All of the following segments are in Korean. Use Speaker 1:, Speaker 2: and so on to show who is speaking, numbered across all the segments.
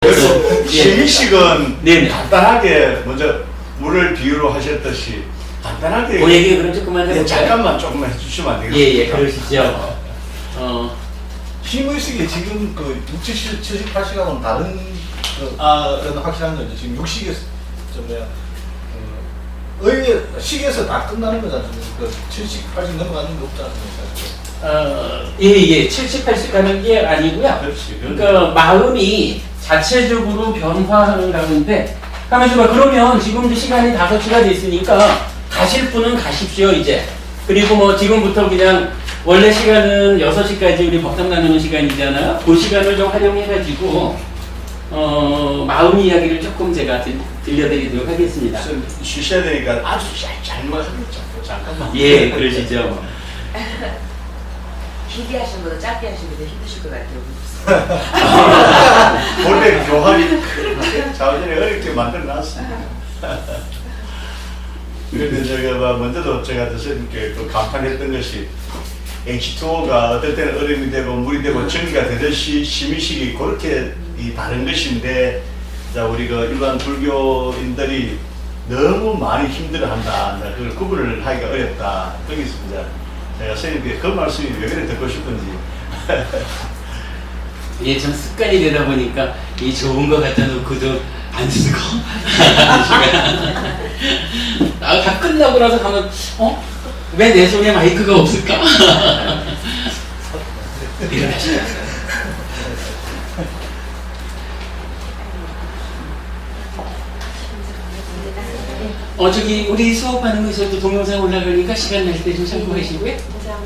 Speaker 1: 그래서 시민식은
Speaker 2: 네네.
Speaker 1: 간단하게 먼저 물을 비유로 하셨듯이 간단하게
Speaker 2: 그 얘기 그럼 조금만 해볼까요?
Speaker 1: 잠깐만 조금만 해주시면 안 되겠습니까?
Speaker 2: 예예 그러시죠.
Speaker 3: 심의식이 지금 그 60, 70, 80하고는 다른 그런 확실한 거죠. 지금 육식에서 좀 뭐야 의회 식에서 다 끝나는 거잖아요. 그 70, 80 넘어가는 게 없지 않습니까?
Speaker 2: 예예 70, 80 가는 게 아니고요.
Speaker 1: 그렇지.
Speaker 2: 그러니까 마음이 자체적으로 변화하는 가운데 가만있어 봐. 그러면 지금 이제 시간이 5시가 됐으니까 가실 분은 가십시오 이제. 그리고 뭐 지금부터 그냥 원래 시간은 6시까지 우리 법당 나누는 시간이잖아요. 그 시간을 좀 활용해가지고 마음 이야기를 조금 제가 들려드리도록 하겠습니다.
Speaker 1: 쉬셔야 되니까 아주 잘만 하겠죠. 잠깐만.
Speaker 2: 예, 그러시죠.
Speaker 4: 길게 하신 분보다 짧게 하신 분이 힘드실 것 같아요.
Speaker 1: 원래 교합이 그렇게 자원이 어렵게 만들어놨습니다. 그런데 제가 먼저도 제가 선생님께 그 감탄했던 것이 H2O가 어떨 때는 얼음이 되고 물이 되고 전기가 되듯이 심의식이 그렇게 다른 것인데, 자, 우리 그 일반 불교인들이 너무 많이 힘들어한다. 그걸 구분을 하기가 어렵다. 거기서 이제 제가 선생님께 그 말씀이 왜 그래 듣고 싶은지.
Speaker 2: 예, 좀 습관이 되다 보니까 이 좋은 거 갖다 놓고도 안 쓰고 다 끝나고 나서 가면 왜 내 손에 마이크가 없을까? 일어나시죠. 저기 우리 수업하는 거 있어도 동영상 올라가니까 시간 날 때 좀 참고하시고요.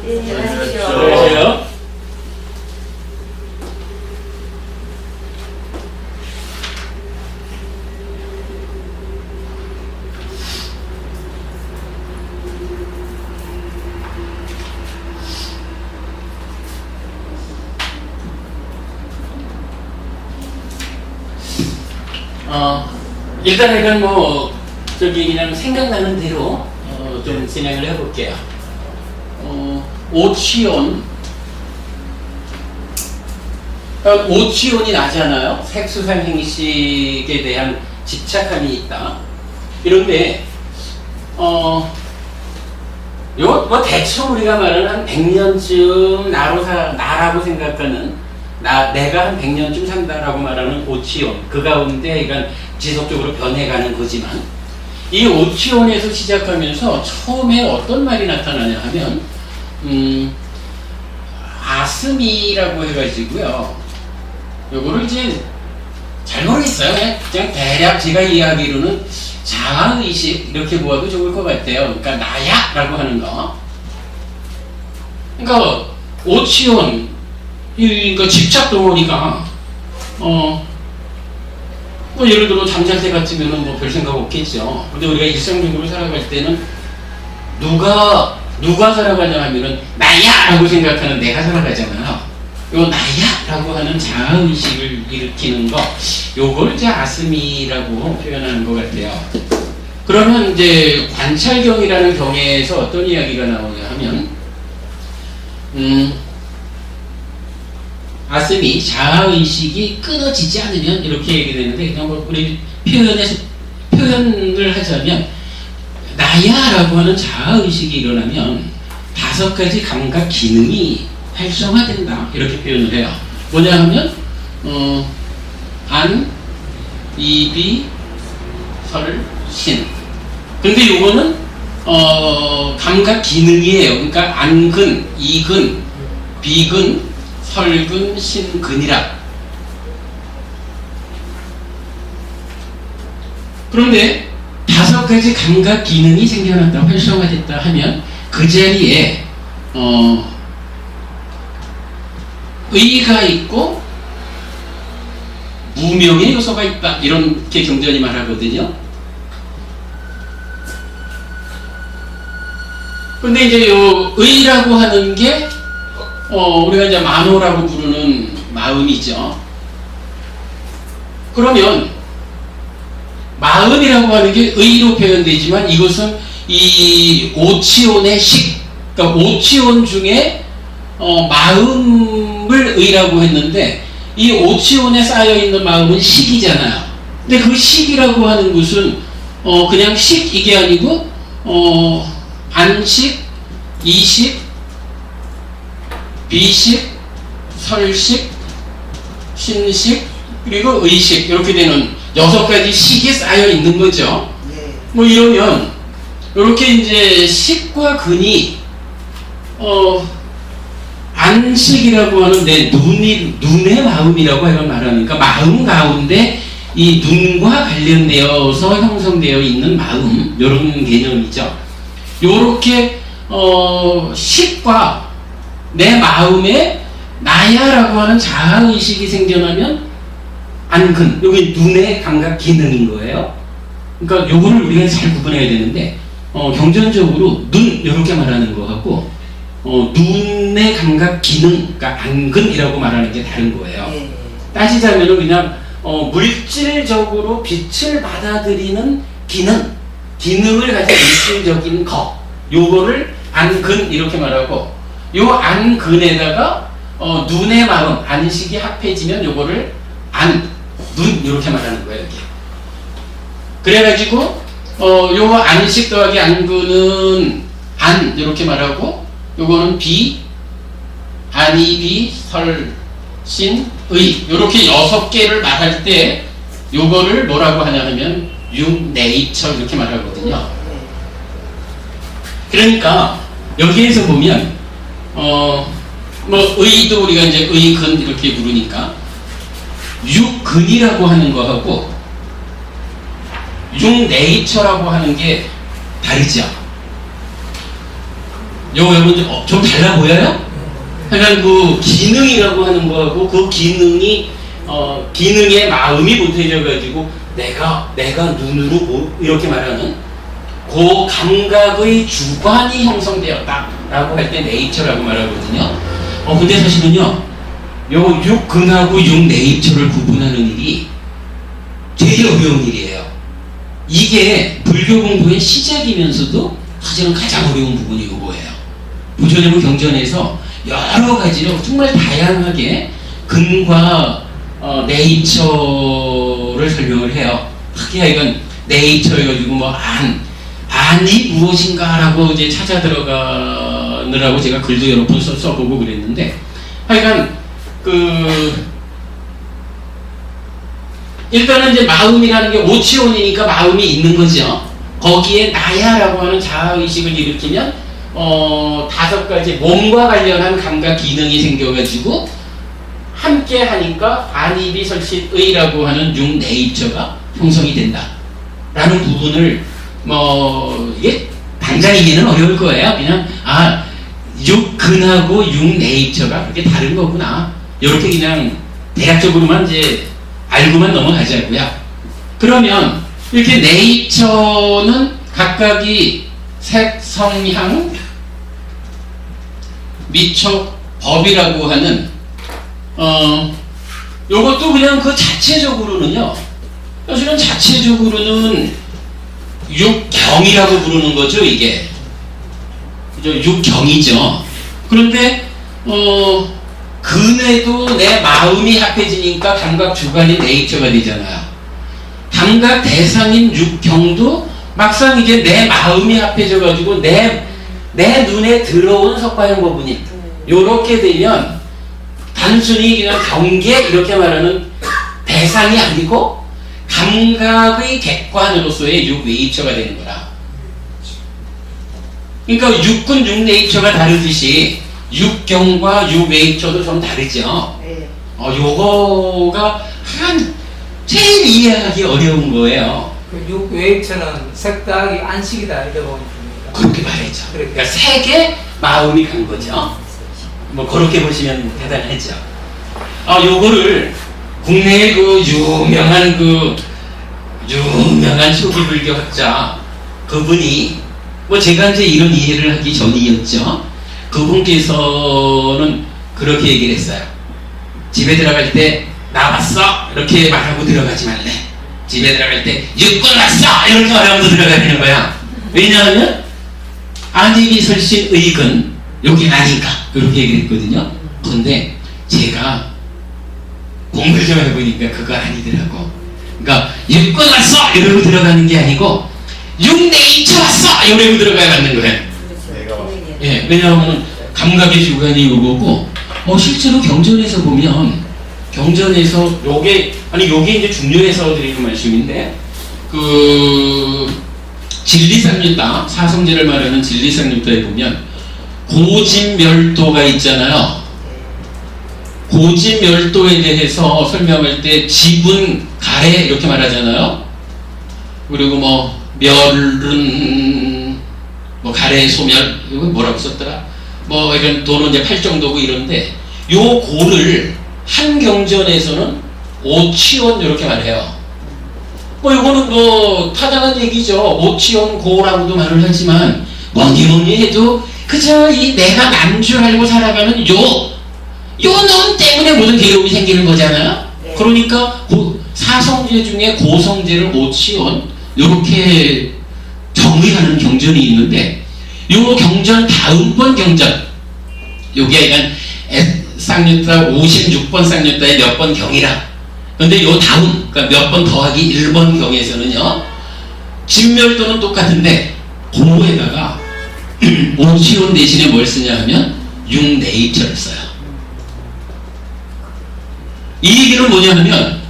Speaker 2: 안녕하세요. 일단 뭐 저기 그냥 생각나는 대로 좀 진행을 해볼게요. 오치온, 오치온이 나잖아요. 색수상 행식에 대한 집착함이 있다. 이런데 뭐 대충 우리가 말하는 한 100년쯤 나라고 생각하는 내가 한 100년쯤 산다라고 말하는 오치온, 그 가운데 이건 지속적으로 변해가는 거지만, 이 오치온에서 시작하면서 처음에 어떤 말이 나타나냐 하면 아스미라고 해가지고요. 요거를 이제 잘 모르겠어요. 그냥 대략 제가 이해하기로는 자아의식 이렇게 보아도 좋을 것 같아요. 그러니까 나야 라고 하는 거. 그러니까 오치온, 그러니까 집착 덩어리가 뭐 예를 들어 잠잘 때 같으면은 뭐 별 생각 없겠죠. 근데 우리가 일상적으로 살아갈 때는 누가 살아가냐 하면은 나야 라고 생각하는 내가 살아가잖아요. 요 나야 라고 하는 자아의식을 일으키는 거, 요걸 이제 아스미라고 표현하는 것 같아요. 그러면 이제 관찰경이라는 경에서 어떤 이야기가 나오냐 하면 아스미, 자아의식이 끊어지지 않으면 이렇게 얘기되는데, 그냥 뭐 우리 표현을 하자면 나야 라고 하는 자아의식이 일어나면 5가지 감각 기능이 활성화된다 이렇게 표현을 해요. 뭐냐 하면 안, 이비, 설, 신. 근데 요거는 감각 기능이에요. 그러니까 안근, 이근, 비근, 설근, 신근이라. 그런데 5가지 감각 기능이 생겨났다, 활성화됐다 하면 그 자리에 의가 있고 무명의 요소가 있다, 이렇게 경전이 말하거든요. 근데 이제 요 의라고 하는 게 우리가 이제 만호라고 부르는 마음이죠. 그러면 마음이라고 하는 게 의로 표현되지만, 이것은 이 오치온의 식, 그러니까 오치온 중에 마음을 의라고 했는데, 이 오치온에 쌓여있는 마음은 식이잖아요. 근데 그 식이라고 하는 것은 그냥 식 이게 아니고 안식, 이식, 비식, 설식, 신식, 그리고 의식 이렇게 되는 6가지 식이 쌓여 있는 거죠.
Speaker 4: 예.
Speaker 2: 뭐 이러면 이렇게 이제 식과 근이 안식이라고 하는 내 눈의 마음이라고 하여 말하니까 마음 가운데 이 눈과 관련되어서 형성되어 있는 마음 이런 개념이죠. 요렇게 식과 내 마음에 나야라고 하는 자아의식이 생겨나면 안근, 여기 눈의 감각 기능인 거예요. 그러니까 요거를 우리가 잘 구분해야 되는데 경전적으로 눈 이렇게 말하는 거하고 눈의 감각 기능, 그러니까 안근이라고 말하는 게 다른 거예요.
Speaker 4: 예.
Speaker 2: 따지자면은 그냥 물질적으로 빛을 받아들이는 기능을 가진 물질적인 거, 요거를 안근 이렇게 말하고, 요 안근에다가 눈의 마음, 안식이 합해지면 요거를 눈 이렇게 말하는 거예요. 이렇게. 그래가지고 요 안식 더하기 안근은 안 이렇게 말하고, 요거는 비, 안이 비, 설, 신, 의 요렇게 6개를 말할 때 요거를 뭐라고 하냐 하면 육네이처 이렇게 말하거든요. 그러니까 여기에서 보면 뭐 의도 우리가 이제 의근 이렇게 부르니까 육근이라고 하는 거하고 육네이처라고 하는 게 다르죠. 여러분 좀 달라 보여요? 그러니까 그 기능이라고 하는 거하고 그 기능이 기능의 마음이 못해져 가지고 내가 눈으로 이렇게 말하는 그 감각의 주관이 형성되었다라고 할 때 네이처라고 말하거든요. 근데 사실은요, 요 육근하고 육네이처를 구분하는 일이 되게 어려운 일이에요. 이게 불교 공부의 시작이면서도 사실은 가장 어려운 부분이 이거예요. 부처님은 경전에서 여러 가지로 정말 다양하게 근과 네이처를 설명을 해요. 특히 이건 네이처 해가지고 뭐 안이 무엇인가라고 이제 찾아 들어가느라고 제가 글도 여러 번 써보고 그랬는데, 하여간 일단은 이제 마음이라는 게 오치온이니까 마음이 있는 거죠. 거기에 나야라고 하는 자아의식을 일으키면 5가지 몸과 관련한 감각 기능이 생겨가지고 함께 하니까 안이비 설신의라고 하는 육네이처가 형성이 된다 라는 부분을 이게 당장 이해는 어려울 거예요. 그냥 육근하고 육네이처가 그렇게 다른 거구나 이렇게 그냥 대략적으로만 이제 알고만 넘어가자고요. 그러면 이렇게 네이처는 각각이 색, 성향, 미촉, 법이라고 하는 요것도 그냥 그 자체적으로는요, 사실은 자체적으로는 육경이라고 부르는 거죠. 이게 육경이죠. 그런데 근에도 내 마음이 합해지니까 감각 주관이 네이처가 되잖아요. 감각 대상인 육경도 막상 이게 내 마음이 합해져 가지고 내 눈에 들어온 석가형 부분이 요렇게 되면 단순히 그냥 경계 이렇게 말하는 대상이 아니고 감각의 객관으로서의 육네이처가 되는 거라. 그러니까 육근 육네이처가 다르듯이 육경과 육네이처도 좀 다르죠.
Speaker 4: 네.
Speaker 2: 요거가 제일 이해하기 어려운 거예요.
Speaker 5: 그 육외처는 색다하기 안식이다 이러고 있습니다.
Speaker 2: 그렇게 말했죠. 그러니까 색에 마음이 간 거죠. 뭐 그렇게 보시면 대단하죠. 요거를 국내의 유명한 초기불교 학자 그분이 제가 이제 이런 이해를 하기 전이었죠. 그분께서는 그렇게 얘기를 했어요. 집에 들어갈 때 나왔어 이렇게 말하고 들어가지 말래. 집에 들어갈 때 육군 왔어 이렇게 말하면서 들어가야 되는 거야. 왜냐하면 안이비 설신 의근 여기 아닌가 이렇게 얘기를 했거든요. 그런데 제가 공부를 좀 해보니까 그거 아니더라고. 그러니까 육군 왔어 이러고 들어가는 게 아니고 육네이처 왔어 이러고 들어가야 맞는 거예요.
Speaker 1: 내가
Speaker 2: 예, 왜냐하면 감각의 주관이 오고 실제로 경전에서 보면 경전에서 요게 이제 중요해서 드리는 말씀인데 진리상류다 사성제를 말하는 진리상류다에 보면 고진멸도가 있잖아요. 고진멸도에 대해서 설명할 때 지분 가래 이렇게 말하잖아요. 그리고 멸은 가래 소멸 이거 뭐라고 썼더라? 이런 도는 이제 8정도고 이런데 요 고를 한 경전에서는 오치원 이렇게 말해요. 이거는 타당한 얘기죠. 오치원 고라고도 말을 하지만 뭐니 해도 그저 이 내가 난 줄 알고 살아가는 요 놈 때문에 모든 괴로움이 생기는 거잖아요.
Speaker 4: 네.
Speaker 2: 그러니까 사성제 중에 고성제를 오치원 이렇게 정의하는 경전이 있는데 요 경전 다음번 경전 요게 약간 쌍유타 56번 쌍유타의 몇 번 경이라. 근데 요 다음 그러니까 몇 번 더하기 1번 경에서는요 진멸도는 똑같은데 고에다가 오치원 대신에 뭘 쓰냐 하면 육네이처를 써요. 이 얘기는 뭐냐 하면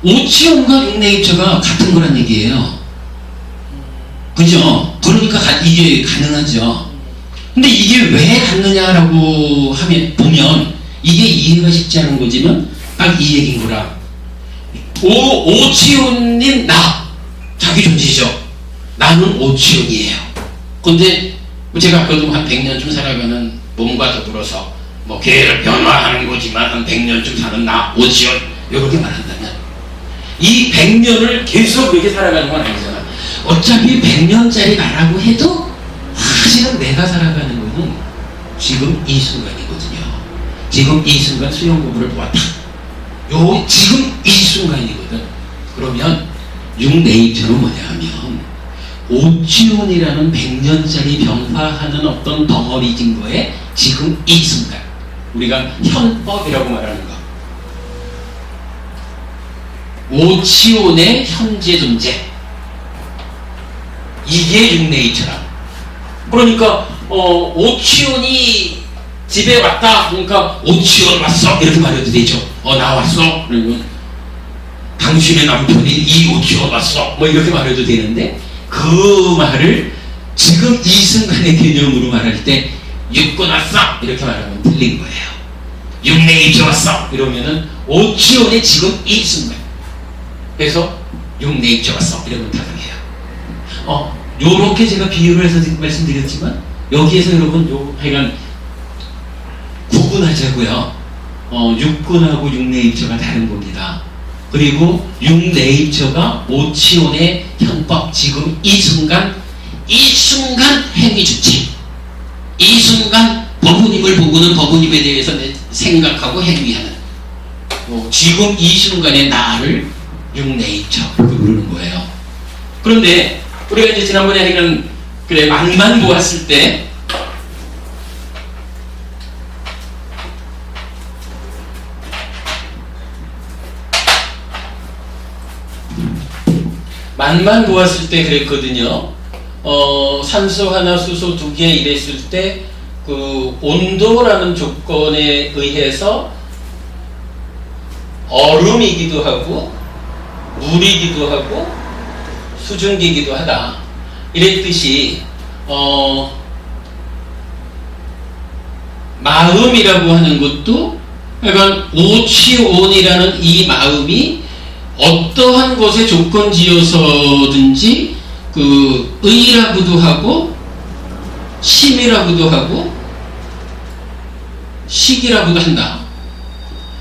Speaker 2: 오치원과 육네이처가 같은 거란 얘기예요. 그죠? 그러니까 이게 가능하죠. 근데 이게 왜 같느냐라고 보면 이게 이해가 쉽지 않은 거지만 딱 이 얘기인 거라. 오치원님 자기 존재죠. 나는 오치원이에요. 근데 제가 아까도 한 100년쯤 살아가는 몸과 더불어서 계를 변화하는 거지만 한 100년쯤 사는 나 오치원 이렇게 말한다면 이 100년을 계속 이렇게 살아가는 건 아니잖아. 어차피 100년짜리 나라고 해도 사실은 내가 살아가는 거는 지금 이 순간이거든요. 지금 이 순간 수영 공부를 보았다. 지금 이 순간이거든. 그러면 육네이처는 뭐냐 하면 오치원이라는 100년짜리 변화하는 어떤 덩어리진 거에 지금 이 순간 우리가 현법이라고 말하는 거. 오치원의 현재 존재. 이게 육네이처라. 그러니까 오치원이 집에 왔다. 그러니까 오치원 왔어 이렇게 말해도 되죠. 나 왔어. 그리고 당신의 남편이 이 오치원 왔어. 이렇게 말해도 되는데 그 말을 지금 이 순간의 개념으로 말할 때 육군 왔어 이렇게 말하면 틀린 거예요. 육네이처 왔어 이러면은 오치원의 지금 이 순간. 그래서 육네이처 왔어 이러면 타당해요. 요렇게 제가 비유를 해서 말씀드렸지만 여기에서 여러분 하여간 구분하자고요. 육군하고 육네이처가 다른 겁니다. 그리고 육네이처가 오치원의 현법 지금 이 순간 행위 주체 이 순간 법우님을 보고는 법우님에 대해서 생각하고 행위하는 지금 이 순간의 나를 육네이처 이렇게 부르는 거예요. 그런데 우리가 이제 지난번에 만만 보았을 때 만만 보았을 때 그랬거든요. 산소 하나, 수소 2개 이랬을 때 온도라는 조건에 의해서 얼음이기도 하고 물이기도 하고 수증기이기도 하다. 이랬듯이 마음이라고 하는 것도 그러니까 오치온이라는 이 마음이 어떠한 것에 조건 지어서든지 의라고도 하고 심이라고도 하고 식이라고도 한다.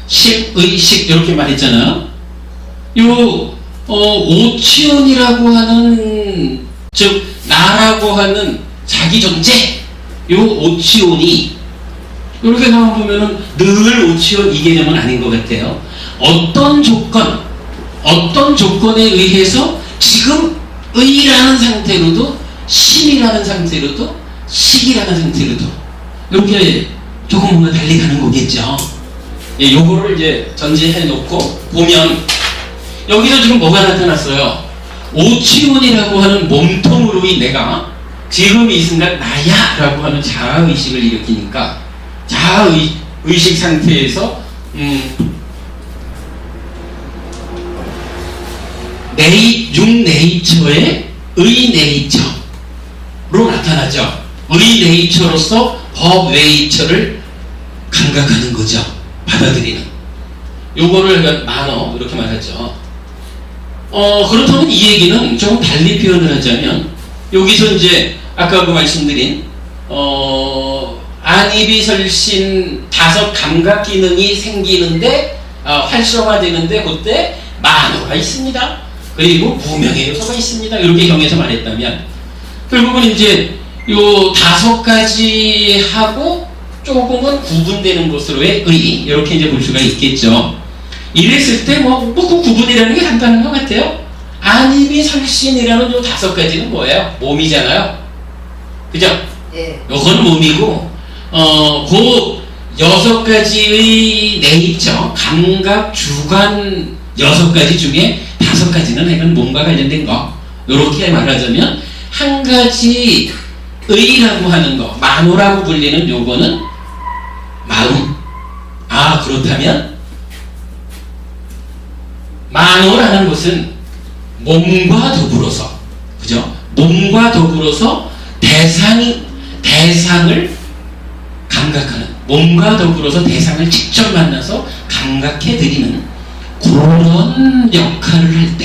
Speaker 2: 심의식 이렇게 말했잖아요. 오치온이라고 하는 즉 나라고 하는 자기 존재 오치온이 이렇게 보면은 늘 오치온 이 개념은 아닌 것 같아요. 어떤 조건에 의해서 지금 의라는 상태로도 심이라는 상태로도 식이라는 상태로도 이렇게 조금 뭔가 달리 가는 거겠죠. 예, 요거를 이제 전제해 놓고 보면 여기서 지금 뭐가 나타났어요? 오치원이라고 하는 몸통으로의 내가 지금 이 순간 나야 라고 하는 자아의식을 일으키니까 자아의식 상태에서 육네이처의 의네이처로 나타나죠. 의네이처로서 법네이처를 감각하는 거죠. 받아들이는. 요거를 만어 이렇게 말하죠. 그렇다면 이 얘기는 좀 달리 표현을 하자면 여기서 이제 아까 그 말씀드린 안입이설신 5 감각 기능이 생기는데 활성화되는데 그때 만어가 있습니다. 그리고 무명의 요소가 있습니다. 이렇게 경에서 말했다면 결국은 이제 요 5가지 하고 조금은 구분되는 것으로의 의 이렇게 이제 볼 수가 있겠죠. 이랬을 때 그 구분이라는 게 간단한 것 같아요. 안입이설신이라는 요 5가지는 뭐예요? 몸이잖아요. 그죠?
Speaker 4: 예.
Speaker 2: 요건 몸이고 그 6가지의 네이처 감각 주관 6가지 중에 5가지는 핵은 몸과 관련된 거. 요렇게 말하자면 한 가지 의라고 하는 거 만호라고 불리는 요거는 마음. 그렇다면 만호라는 것은 몸과 더불어서, 그죠? 몸과 더불어서 대상을 감각하는, 몸과 더불어서 대상을 직접 만나서 감각해 드리는 그런 역할을 할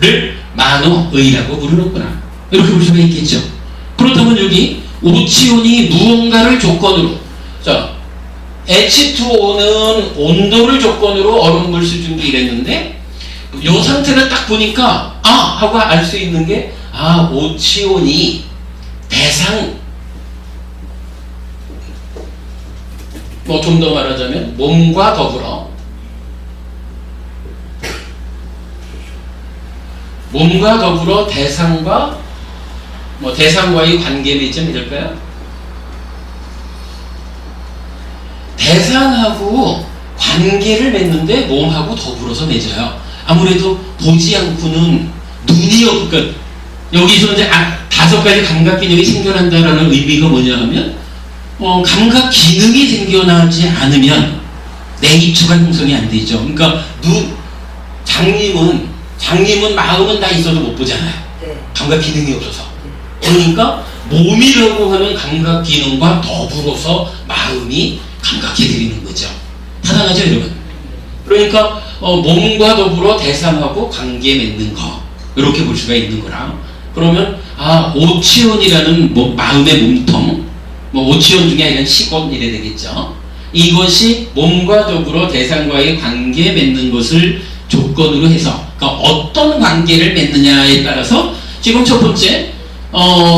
Speaker 2: 때를 만호의라고 부르는구나. 이렇게 볼 수가 있겠죠. 그렇다면 여기 오치온이 무언가를 조건으로, 자, H2O는 온도를 조건으로 얼음물 수증기 이랬는데 이 상태를 딱 보니까 하고 알 수 있는 게 오치온이 대상, 뭐 좀 더 말하자면 몸과 더불어 대상과 대상과의 관계 맺음 이럴까요? 대상하고 관계를 맺는데 몸하고 더불어서 맺어요. 아무래도 보지 않고는 눈이 그러니까 여기서 이제 5가지 감각 기능이 생겨난다라는 의미가 뭐냐 하면 감각 기능이 생겨나지 않으면 네이처가 형성이 안 되죠. 그러니까 장님은 마음은 다 있어도 못 보잖아요.
Speaker 4: 네.
Speaker 2: 감각 기능이 없어서. 그러니까 몸이라고 하는 감각 기능과 더불어서 마음이 감각해 드리는 거죠. 타당하죠, 여러분? 그러니까 몸과 더불어 대상하고 관계 맺는 거 이렇게 볼 수가 있는 거라. 그러면 오치온이라는 마음의 몸통, 오치온 중에 이런 식원 이래 되겠죠. 이것이 몸과 더불어 대상과의 관계 맺는 것을 조건으로 해서, 그러니까 어떤 관계를 맺느냐에 따라서 지금 첫 번째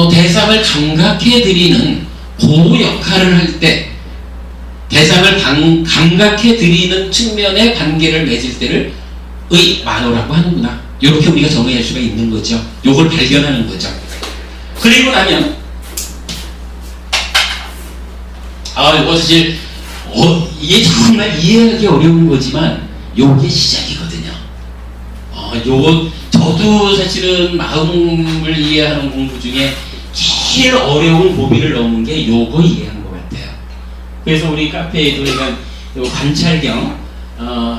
Speaker 2: 대상을 감각해 드리는 그 역할을 할 때 대상을 감각해 드리는 측면의 관계를 맺을 때를 만호라고 하는구나. 이렇게 우리가 정의할 수가 있는 거죠. 요걸 발견하는 거죠. 그리고 나면 이거 사실 이게 정말 이해하기 어려운 거지만 요게 시작이거든요. 저도 사실은 마음을 이해하는 공부 중에 제일 어려운 고비를 넘은 게 요거 이해한 것 같아요. 그래서 우리 카페에도 요 관찰경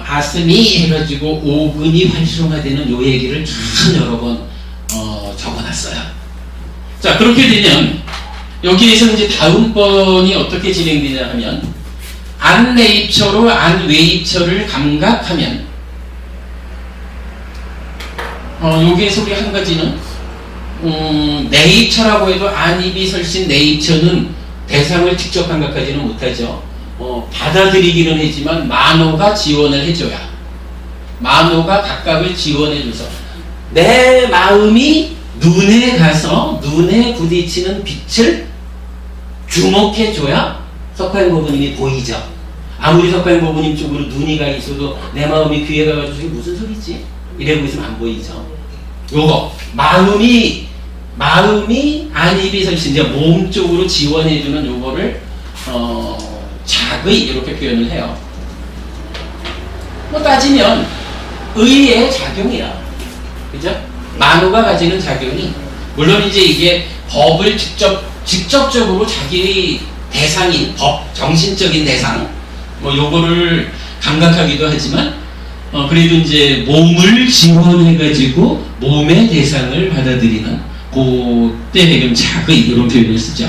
Speaker 2: 아스미 해가지고 오근이 활성화되는 요 얘기를 참 여러 번 적어놨어요. 자, 그렇게 되면 여기에서 이제 다음번이 어떻게 진행되냐 하면 안네이처로 안웨이처를 감각하면 여기에서 우리 한 가지는 네이처라고 해도 안입이설신 네이처는 대상을 직접 감각하지는 못하죠. 받아들이기는 하지만 만호가 지원을 해줘야, 만호가 각각을 지원해줘서 내 마음이 눈에 가서 눈에 부딪히는 빛을 주목해줘야 석가인 고부님이 보이죠. 아무리 석가인 고부님 쪽으로 눈이 가 있어도 내 마음이 귀에 가가지고 이게 무슨 소리지? 이러고 있으면 안 보이죠. 요거 마음이 안입이설신 이제 몸 쪽으로 지원해주는 요거를 잘 작의 이렇게 표현을 해요. 뭐 따지면 의의 작용이야. 그죠? 만호가 가지는 작용이 물론 이제 이게 법을 직접적으로 자기 대상인 법, 정신적인 대상 뭐 요거를 감각하기도 하지만 그래도 이제 몸을 지원해가지고 몸의 대상을 받아들이는 그때 배경 작의 이런 표현을 쓰죠.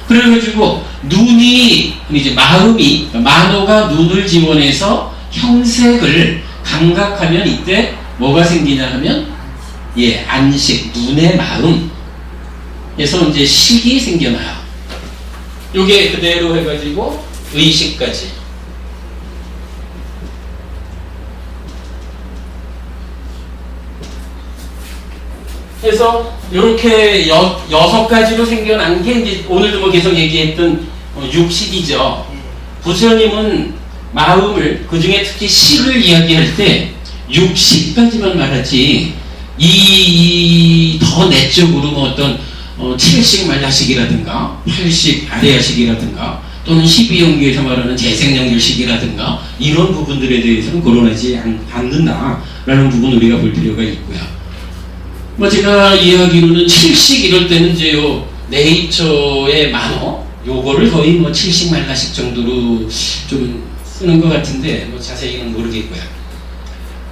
Speaker 2: 그래가지고 눈이 이제 마음이 만호가 눈을 지원해서 형색을 감각하면 이때 뭐가 생기냐 하면 안식, 눈의 마음 에서 이제 식이 생겨나요. 요게 그대로 해가지고 의식까지. 그래서 이렇게 6가지로 생겨난 게 이제 오늘도 뭐 계속 얘기했던 육식이죠. 부처님은 마음을 그 중에 특히 식을 이야기할 때 육식까지만 말하지 이 더 내적으로 뭐 어떤 7식 말라식이라든가 8식 아래야식이라든가 또는 12연기에서 말하는 재생연결식이라든가 이런 부분들에 대해서는 거론하지 않는다라는 부분 우리가 볼 필요가 있고요. 뭐 제가 이야기로는 7식 이럴 때는 이제 요 네이처의 만호 요거를 거의 뭐 7식 말라식 정도로 좀 쓰는 것 같은데 뭐 자세히는 모르겠고요.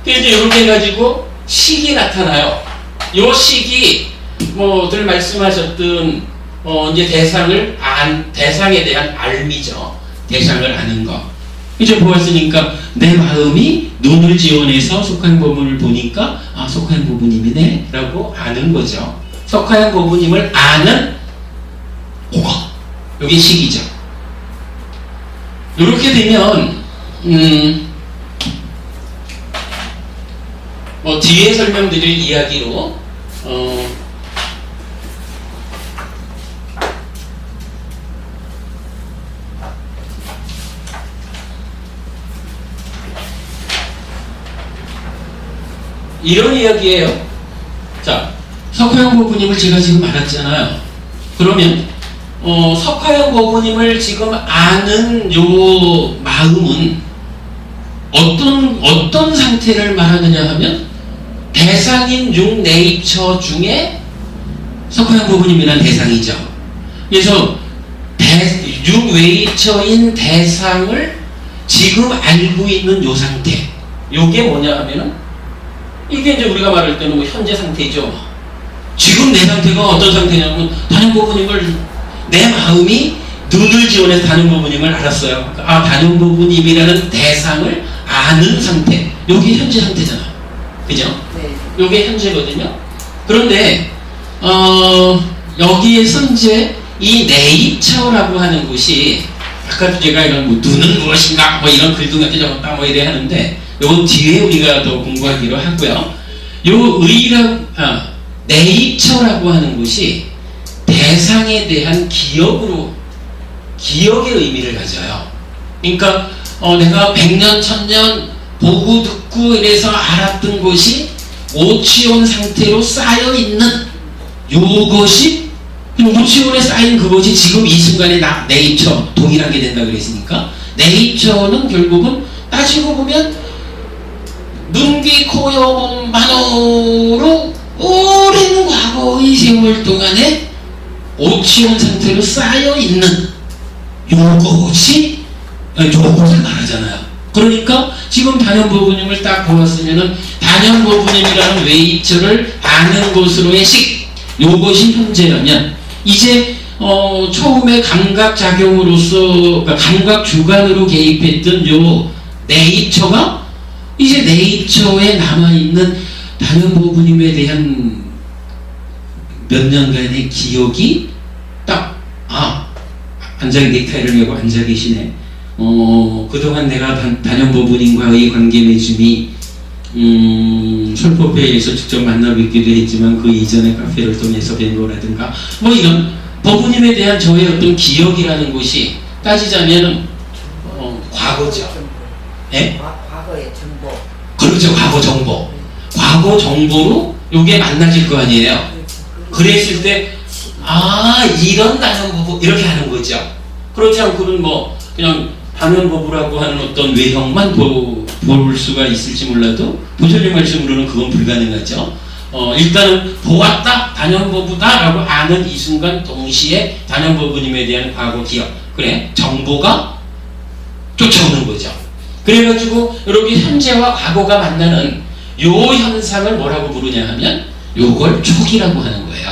Speaker 2: 그래서 이제 이렇게 해가지고 식이 나타나요. 요 식이 뭐들 말씀하셨던 이제 대상에 대한 알미죠. 대상을 아는 거. 이제 보았으니까 내 마음이 눈을 지원해서 속한 부분을 보니까 속한 부분이네 라고 아는 거죠. 속한 부분임을 아는 그거. 여기 식이죠. 이렇게 되면 뒤에 설명드릴 이야기로 이런 이야기예요. 자, 석화영 보부님을 제가 지금 알았잖아요. 그러면 석화영 보부님을 지금 아는 요 마음은 어떤 상태를 말하느냐 하면 대상인 6네이처 중에 석화영 보부님이란 대상이죠. 그래서 6네이처인 대상을 지금 알고 있는 요 상태. 요게 뭐냐 하면은 이게 이제 우리가 말할 때는 뭐 현재 상태죠. 지금 내 상태가 어떤 상태냐면 단연 보부님을 내 마음이 눈을 지원해서 단연 보부님을 알았어요. 단연 보부님이라는 대상을 아는 상태. 요게 현재 상태잖아. 그죠?
Speaker 4: 네.
Speaker 2: 요게 현재거든요. 그런데 여기에서 이제 이 네이처라고 하는 것이 아까도 제가 이런 뭐 눈은 무엇인가 뭐 이런 글도 같이 적었다 뭐 이래 하는데 요건 뒤에 우리가 더 공부하기로 하고요. 요 네이처라고 하는 것이 대상에 대한 기억의 의미를 가져요. 그러니까 내가 100년, 1000년 보고 듣고 이래서 알았던 것이 오치온 상태로 쌓여있는 요것이 오치온에 쌓인 그것이 지금 이 순간에 네이처 동일하게 된다 그랬으니까 네이처는 결국은 따지고 보면 눈, 귀, 코, 여, 몸, 만호로 오랜 과거의 세월 동안에 오치온 상태로 쌓여있는 요것을 말하잖아요. 그러니까 지금 단연보부님을 딱 보았으면은 단연보부님이라는 네이처를 아는 것으로의 식, 요것이 현재라면 이제 처음에 감각작용으로서 그러니까 감각 주관으로 개입했던 요 네이처가 이제 네이처에 남아있는 단연보부님에 대한 몇 년간의 기억이 딱 넥타이를 메고 앉아 계시네. 그동안 내가 단연보부님과의 관계 맺음이 솔포페에서 직접 만나 뵙기도 했지만 그 이전에 카페를 통해서 뵌 거라든가 뭐 이런 보부님에 대한 저의 어떤 기억이라는 것이 따지자면 과거죠. 예?
Speaker 4: 과거의 정보.
Speaker 2: 그렇죠. 과거 정보. 과거 정보로 요게 만나질 거 아니에요. 그랬을 때 이런 단연보부 이렇게 하는 거죠. 그렇지 않고는 뭐 그냥 단연보부라고 하는 어떤 외형만 볼 수가 있을지 몰라도 부처님 말씀으로는 그건 불가능하죠. 일단은 보았다, 단연보부다라고 아는 이 순간 동시에 단연보부님에 대한 과거 기억, 그래 정보가 쫓아오는 거죠. 그래가지고 이렇게 현재와 과거가 만나는 요 현상을 뭐라고 부르냐 하면 요걸 촉이라고 하는 거예요.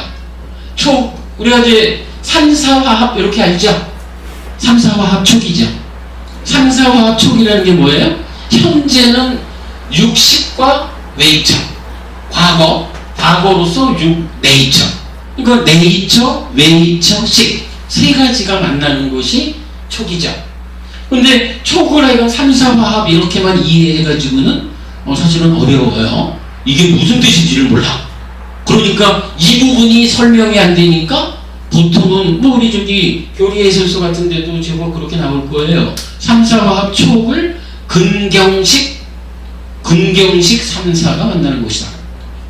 Speaker 2: 촉, 우리가 이제 삼사화합 이렇게 알죠? 삼사화합 촉이죠. 삼사화합 촉이라는 게 뭐예요? 현재는 육식과 외이처, 과거로서 네이처. 그러니까 네이처, 외이처, 식 세 가지가 만나는 것이 촉이죠. 근데 촉을 하여간 삼사화합 이렇게만 이해해가지고는 사실은 어려워요. 이게 무슨 뜻인지를 몰라. 그러니까 이 부분이 설명이 안 되니까 보통은 뭐 우리 저기 교리해설서 같은 데도 제법 그렇게 나올 거예요. 삼사화합 촉을 근경식 삼사가 만나는 것이다.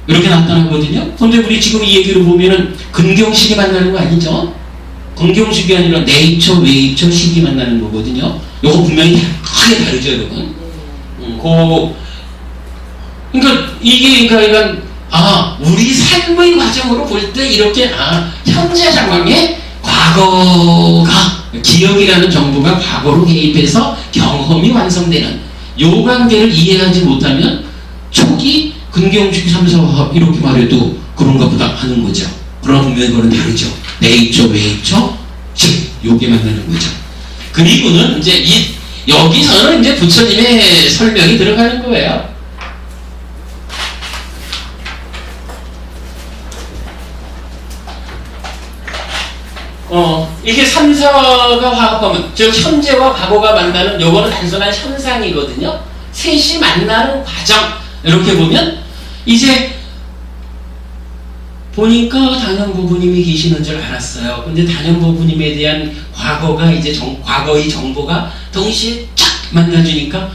Speaker 2: 이렇게 나타나거든요. 근데 우리 지금 이 얘기를 보면은 근경식이 만나는 거 아니죠? 근경식이 아니라 네이처, 웨이처, 식이 만나는 거거든요. 요거 분명히 크게 다르죠, 여러분. 그러니까 이게 그러니까 우리 삶의 과정으로 볼 때 이렇게 현재 상황에 과거가 기억이라는 정보가 과거로 개입해서 경험이 완성되는 요 관계를 이해하지 못하면 촉이 근경식 삼사화합 이렇게 말해도 그런가 보다 하는 거죠. 그러나 분명히 그건 다르죠. 네이처, 웨이처, 식 요게 만나는 거죠. 그리고는 이제 여기서는 이제 부처님의 설명이 들어가는 거예요. 이게 삼사가 화합하면, 즉 현재와 과거가 만나는 요거는 단순한 현상이거든요. 셋이 만나는 과정 이렇게 보면 이제 보니까 단연보부님이 계시는 줄 알았어요. 근데 단연보부님에 대한 과거가 이제 과거의 정보가 동시에 쫙 만나주니까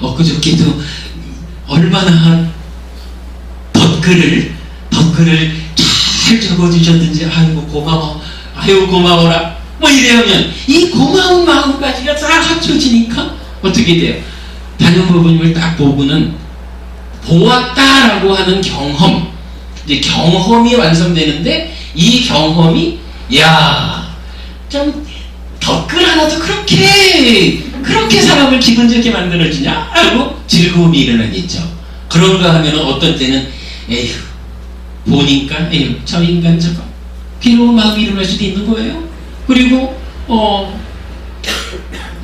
Speaker 2: 엊그저께도 얼마나 덧글을 잘 적어주셨는지 고마워라 뭐 이래하면 이 고마운 마음까지가 다 합쳐지니까 어떻게 돼요? 단연보부님을 딱 보고는 보았다라고 하는 이제 경험이 완성되는데 이 경험이 좀 덧글 하나도 그렇게 사람을 기분 좋게 만들어주냐? 하고 즐거움이 일어나겠죠. 그런가 하면 어떤 때는 보니까 저 인간 저거 괴로운 마음이 일어날 수도 있는 거예요. 그리고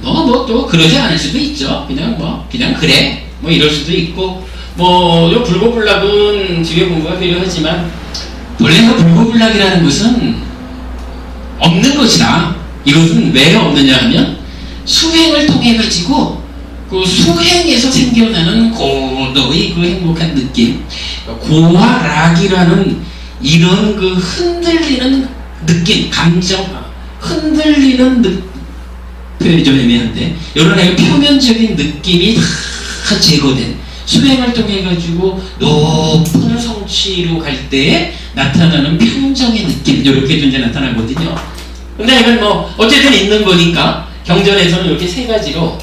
Speaker 2: 또 그러지 않을 수도 있죠. 그냥 그래 이럴 수도 있고 요 불고불락은 뒤에 공부가 필요하지만 원래 불고불락이라는 것은 없는 것이다. 이것은 왜 없느냐 하면 수행을 통해 가지고 그 수행에서 생겨나는 고도의 그 행복한 느낌, 고와 락이라는 이런 그 흔들리는 느낌, 감정, 흔들리는 표현이 좀 애매한데 이런 표면적인 느낌이 다 제거된 수행을 통해 가지고 높은 성취로 갈 때에 나타나는 평정의 느낌 이렇게 이제 나타나거든요. 근데 이건 어쨌든 있는 거니까 경전에서는 이렇게 세 가지로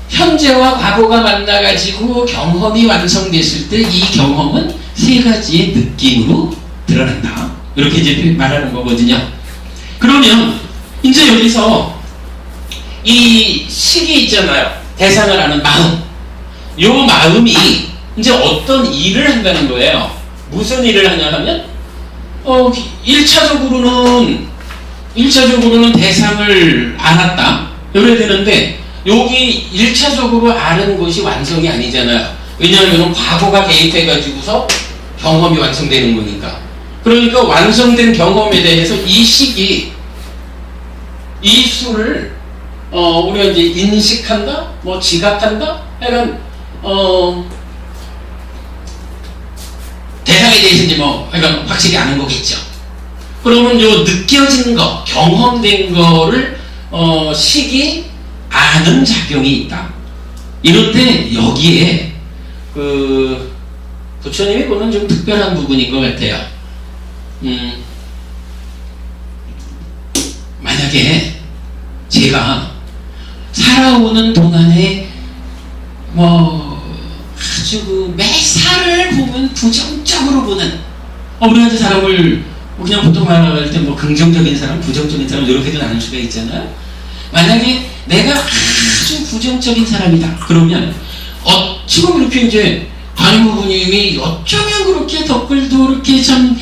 Speaker 2: 현재와 과거가 만나가지고 경험이 완성됐을 때 이 경험은 세 가지의 느낌으로 드러난다. 이렇게 이제 말하는 거거든요. 그러면 이제 여기서 이 식이 있잖아요. 대상을 아는 마음. 요 마음이 이제 어떤 일을 한다는 거예요. 무슨 일을 하냐 하면 1차적으로는 대상을 알았다. 이래야 되는데 여기 1차적으로 아는 것이 완성이 아니잖아요. 왜냐하면 과거가 개입해가지고서 경험이 완성되는 거니까. 그러니까 완성된 경험에 대해서 이 식이 이 수를 우리가 이제 인식한다, 지각한다, 약간 대상에 대해서 이제 약간 확실히 아는 거겠죠. 그러면 요 느껴진 거, 경험된 거를 식이 아는 작용이 있다. 이럴 때 여기에 부처님이 보는 좀 특별한 부분인 것 같아요. 만약에 제가 살아오는 동안에 아주 그 매사를 보면 부정적으로 보는 우리한테 사람을 그냥 보통 말할 때 긍정적인 사람, 부정적인 사람 이렇게도 나눌 수가 있잖아요. 만약에 내가 아주 부정적인 사람이다 그러면 지금 이렇게 이제 관무부님이 어쩌면 그렇게 댓글도 이렇게 참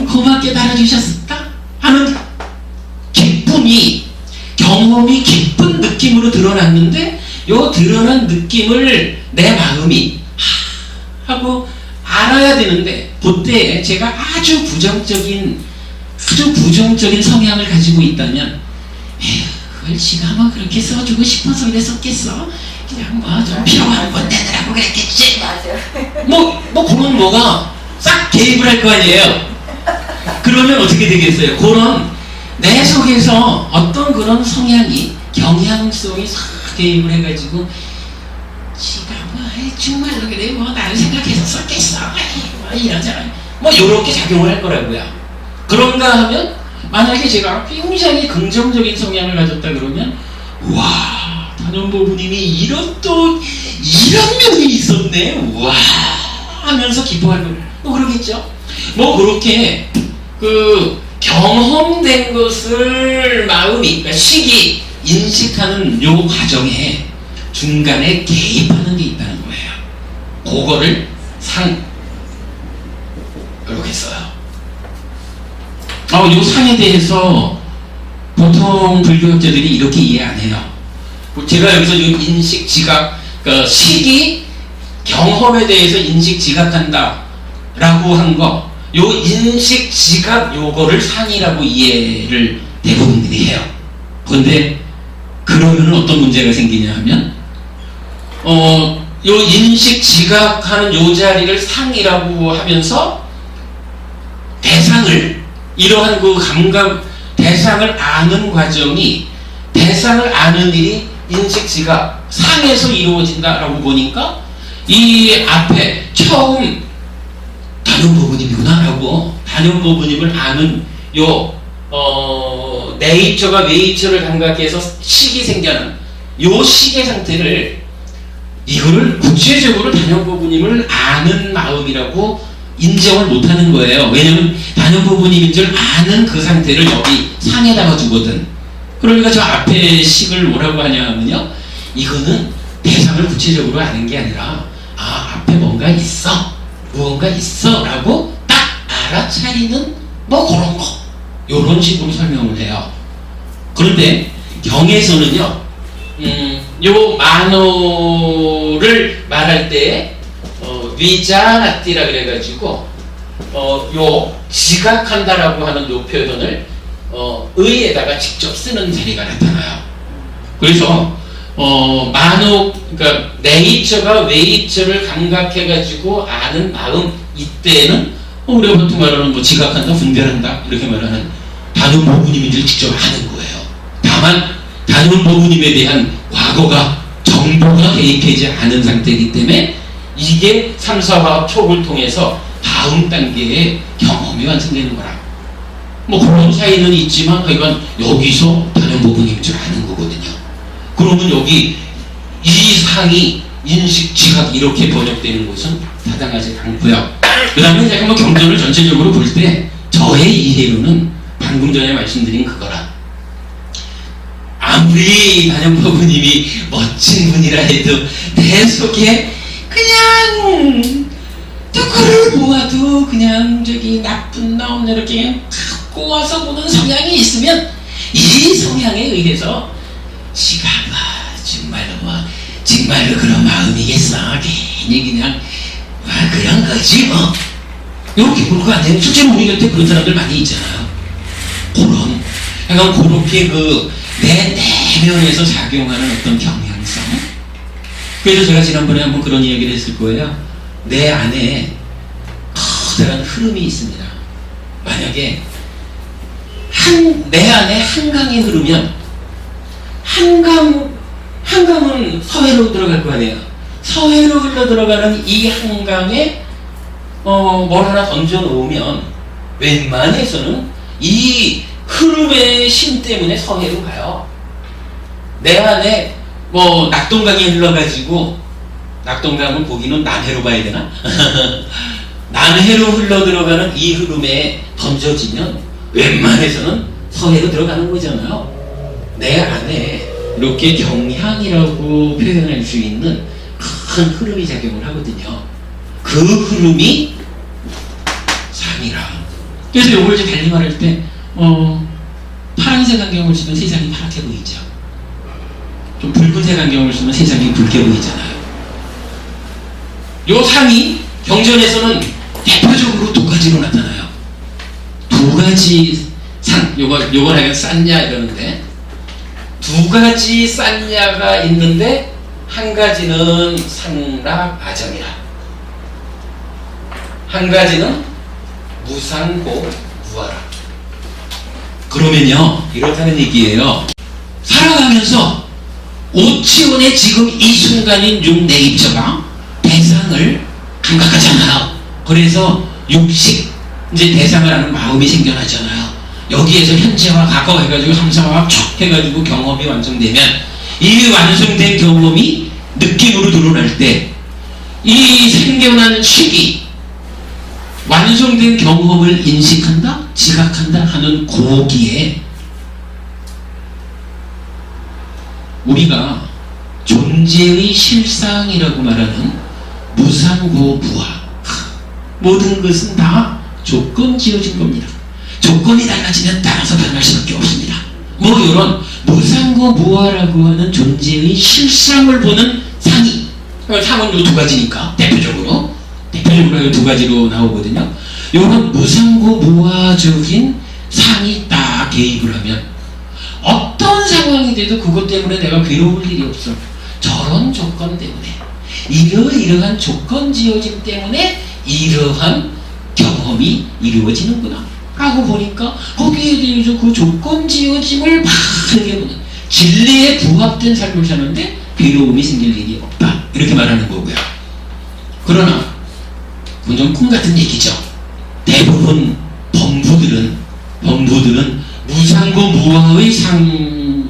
Speaker 2: 고맙게 달아주셨을까 하는 기쁨이 경험이 기쁜 느낌으로 드러났는데 요 드러난 느낌을 내 마음이 하고 알아야 되는데 그때 제가 아주 부정적인 성향을 가지고 있다면 그걸 지가 그렇게 써주고 싶어서 이래 썼겠어? 그냥 좀 필요한 건 내더라고 그랬겠지?
Speaker 4: 맞아요.
Speaker 2: 그런 뭐가 싹 개입을 할 거 아니에요? 그러면 어떻게 되겠어요? 그런 내 속에서 어떤 그런 성향이 경향성이 싹 개입을 해가지고 지가 정말로 그래 나를 생각해서 썼겠어 이러잖아 요렇게 작용을 할 거라고요. 그런가 하면 만약에 제가 굉장히 긍정적인 성향을 가졌다 그러면 와 단원보부님이 이런 면이 있었네 와 하면서 기뻐할 거예요. 그러겠죠. 그렇게 그 경험된 것을 마음이 그러니까 시기 인식하는 요 과정에 중간에 개입하는 게 있다는 거예요. 그거를 이렇게 써요. 요 상에 대해서 보통 불교학자들이 이렇게 이해 안 해요. 제가 여기서 지금 인식, 지각, 그러니까 시기, 경험에 대해서 인식, 지각한다 라고 한 거, 요 인식, 지각 요거를 상이라고 이해를 대부분들이 해요. 그런데 그러면 어떤 문제가 생기냐 하면 요 인식, 지각하는 요 자리를 상이라고 하면서 대상을 이러한 그 감각 대상을 아는 과정이 대상을 아는 일이 인식, 지각, 상에서 이루어진다라고 보니까 이 앞에 처음 단연보부님이구나 라고 단연보부님을 아는 요 네이처가 웨이처를 감각해서 식이 생겨난 요 식의 상태를 이거를 구체적으로 단연보부님을 아는 마음이라고 인정을 못하는 거예요. 왜냐면 단연보부님인 줄 아는 그 상태를 여기 상에다가 두거든. 그러니까 저 앞에 식을 뭐라고 하냐면요, 이거는 대상을 구체적으로 아는 게 아니라 앞에 뭔가 있어, 무언가 있어 라고 딱 알아차리는 그런 거, 요런 식으로 설명을 해요. 그런데 경에서는요 요 만호를 말할 때 위자나띠라 그래가지고 요 지각한다라고 하는 요 표현을 의에다가 직접 쓰는 자리가 나타나요. 그래서 만호, 그러니까 네이처가 웨이처를 감각해가지고 아는 마음, 이때는 우리가 보통 말하는 지각한다, 분별한다 이렇게 말하는 단원보부님인지 직접 아는 거예요. 다만 단원보부님에 대한 과거가 정보가 개입되지 않은 상태이기 때문에 이게 3, 4화합 촉을 통해서 다음 단계의 경험이 완성되는 거라. 그런 차이는 있지만 하여간 여기서 단연보부님인 줄 아는 거거든요. 그러면 여기 이 상이 인식, 지각 이렇게 번역되는 것은 타당하지 않고요. 그 다음에 제가 경전을 전체적으로 볼 때 저의 이해로는 방금 전에 말씀드린 그거라. 아무리 단연보부님이 멋진 분이라 해도 내 속에 그냥 누구를 보아도 그냥 나쁜 놈 이렇게 꼬아서 보는 성향이 있으면 이 성향에 의해서 지가 정말로 그런 마음이겠어 괜히 그냥 그런 거지 이렇게 볼 거 아니에요. 실제로 우리 곁에 그런 사람들 많이 있잖아요. 그렇게 내 내면에서 작용하는 어떤 경향성. 그래서 제가 지난번에 한번 그런 이야기를 했을 거예요. 내 안에 커다란 흐름이 있습니다. 만약에 내 안에 한강이 흐르면 한강은 서해로 들어갈 거 아니에요. 서해로 흘러 들어가는 이 한강에 뭘 하나 던져 놓으면 웬만해서는 이 흐름의 힘 때문에 서해로 가요. 내 안에 뭐 낙동강이 흘러가지고, 낙동강은 보기는 남해로 봐야 되나? 남해로 흘러 들어가는 이 흐름에 던져지면 웬만해서는 서해로 들어가는 거잖아요. 내 안에 이렇게 경향이라고 표현할 수 있는 큰 흐름이 작용을 하거든요. 그 흐름이 상이라. 그래서 요걸 이제 달리 말할 때 파란색 안경을 쓰면 세상이 파랗게 보이죠. 좀 붉은색 안경을 쓰면 세상이 붉게 보이잖아요. 요 상이 경전에서는 대표적으로 두 가지로 나타나요. 두 가지 상, 요걸 하여간 싼냐 이러는데, 두 가지 싼냐가 있는데 한 가지는 상락아정이라, 한 가지는 무상고 무아라. 그러면요 이렇다는 얘기예요. 살아가면서 오치원의 지금 이 순간인 육내입자가 대상을 감각하잖아요. 그래서 육식, 이제 대상을 하는 마음이 생겨나잖아요. 여기에서 현재와 과거 해가지고 삼사와 촉 해가지고 경험이 완성되면, 이 완성된 경험이 느낌으로 드러날 때 이 생겨난 식이 완성된 경험을 인식한다, 지각한다 하는 고기에 우리가 존재의 실상이라고 말하는 무상고 무아, 모든 것은 다 조건 지어진 겁니다. 조건이 달라지면 따라서 변할 수밖에 없습니다. 뭐 이런 무상고 무아라고 하는 존재의 실상을 보는 상이, 상은 요 두 가지니까 대표적으로 이 두 가지로 나오거든요. 이런 무상고 무아적인 상이 딱 개입을 하면 어떤 상황이 돼도 그것 때문에 내가 괴로울 일이 없어. 저런 조건 때문에, 이러이러한 조건 지어짐 때문에 이러한 경험이 이루어지는구나 라고 보니까, 거기에 대해서 그 조건 지어짐을 바르게 보는, 진리에 부합된 삶을 사는데 괴로움이 생길 일이 없다, 이렇게 말하는 거고요. 그러나 좀 꿈같은 얘기죠. 대부분 범부들은 무상고 무아의 상이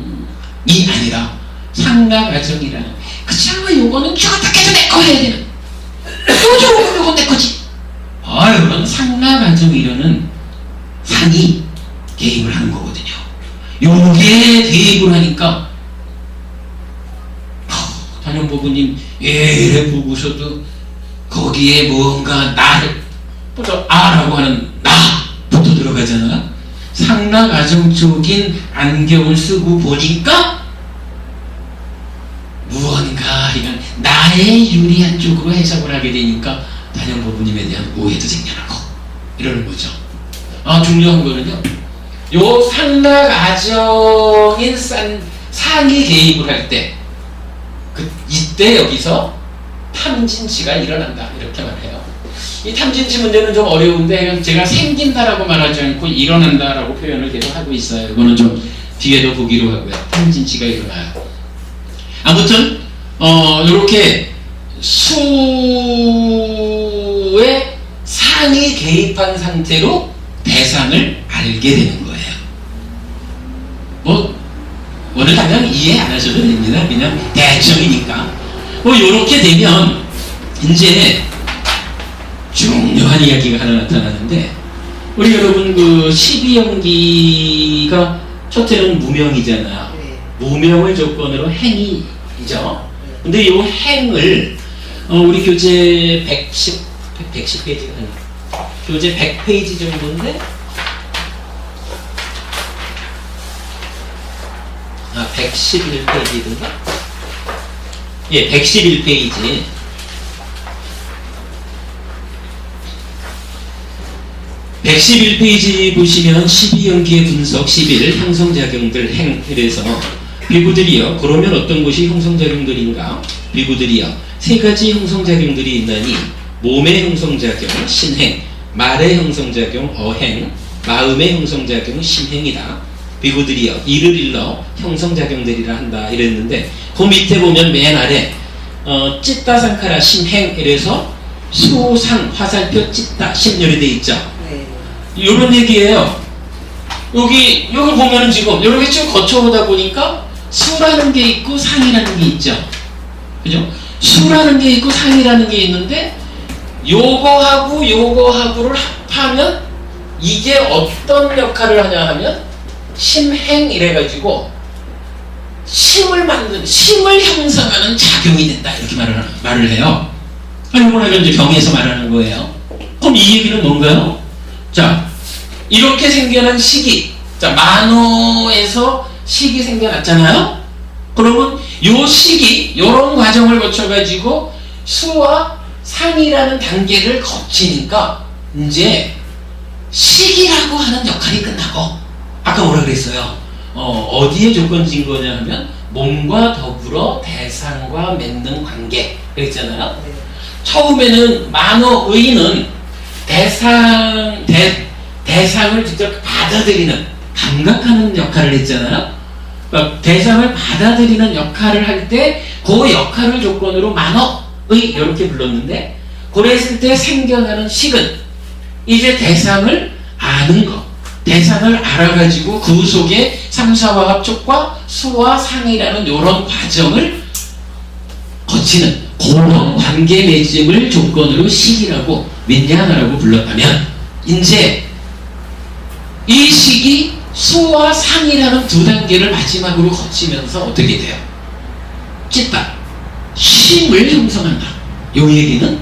Speaker 2: 아니라 상락아정이라는, 그치만 요거는 어떻게 해서 내거 해야 되는, 요건 내 거지, 이런 상락아정이라는 상이 개입을 하는 거거든요. 요게 개입을 하니까 단연보부님 예래 보고서도 거기에 뭔가 나를 아라고 하는 나부터 들어가잖아. 상락아정적인 안경을 쓰고 보니까 무언가 이런 나의 유리한 쪽으로 해석을 하게 되니까 단연보부님에 대한 오해도 생겨나고 이러는 거죠. 중요한 거는요, 요 상락아정인 상이 개입을 할 때, 이때 여기서 탐진치가 일어난다, 이렇게 말해요. 이 탐진치 문제는 좀 어려운데 제가 생긴다라고 말하지 않고 일어난다라고 표현을 계속 하고 있어요. 이거는 좀 뒤에도 보기로 하고요. 탐진치가 일어나요. 아무튼 이렇게 수의 상이 개입한 상태로 대상을 알게 되는 거예요. 오늘 당장 이해 안 하셔도 됩니다. 그냥 대충이니까. 요렇게 되면 이제 중요한 이야기가 하나 나타나는데, 우리 여러분 그 12연기가 첫째는 무명이잖아요. 무명을 조건으로 행이죠. 근데 이 행을 우리 교재 110페이지가 아니에요. 교재 100페이지 정도인데, 111페이지인가? 예, 111페이지. 111페이지 보시면 12연기의 분석 11 형성작용들 행에서 비구들이여, 그러면 어떤 것이 형성작용들인가? 비구들이여, 세 가지 형성작용들이 있나니 몸의 형성작용 신행, 말의 형성작용 어행, 마음의 형성작용 심행이다. 비구들이여, 이를 일러 형성작용들이라 한다, 이랬는데, 그 밑에 보면 맨 아래 찢다 상카라 심행 이래서 수상 화살표 찢다 심열이 돼 있죠. 이런 얘기예요. 여기 보면은 지금 이렇게 쭉 거쳐오다 보니까 수라는 게 있고 상이라는 게 있죠. 그죠? 수라는 게 있고 상이라는 게 있는데 요거하고 요거하고를 합하면 이게 어떤 역할을 하냐 하면 심행 이래가지고 심을 형성하는 작용이 된다 이렇게 말을 해요. 이걸 이제 병에서 말하는 거예요. 그럼 이 얘기는 뭔가요? 자, 이렇게 생겨난 식이, 자, 만호에서 식이 생겨났잖아요. 그러면 요 식이 요런 과정을 거쳐가지고 수와 상이라는 단계를 거치니까 이제 식이라고 하는 역할이 끝나고, 아까 뭐라 그랬어요? 어디에 조건진 거냐 하면 몸과 더불어 대상과 맺는 관계 그랬잖아요. 처음에는 만호의는 대상을 직접 받아들이는, 감각하는 역할을 했잖아요. 그러니까 대상을 받아들이는 역할을 할 때 그 역할을 조건으로 만호의 이렇게 불렀는데, 그랬을 때 생겨나는 식은 이제 대상을 아는 것, 대상을 알아가지고 그 속에 삼사와 합촉과 수와 상이라는 이런 과정을 거치는 그런 관계 맺음을 조건으로 식이라고 윈냐나라고 불렀다면, 이제 이 식이 수와 상이라는 두 단계를 마지막으로 거치면서 어떻게 돼요? 찢다, 심을 형성한다. 요 얘기는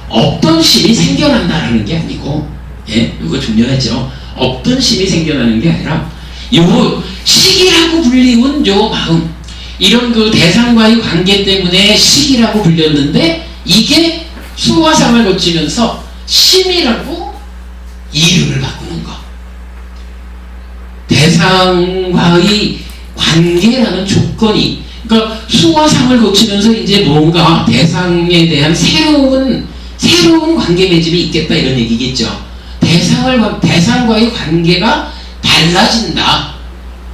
Speaker 2: 없던 심이 생겨난다라는 게 아니고, 예, 이거 중요하죠. 없던 심이 생겨나는 게 아니라 요 식이라고 불리운 요 마음, 이런 그 대상과의 관계 때문에 식이라고 불렸는데 이게 수와 상을 거치면서 심이라고 이름을 바꾸는 거. 대상과의 관계라는 조건이, 그러니까 수와 상을 거치면서 이제 뭔가 대상에 대한 새로운 관계 맺음이 있겠다 이런 얘기겠죠. 대상과의 관계가 달라진다.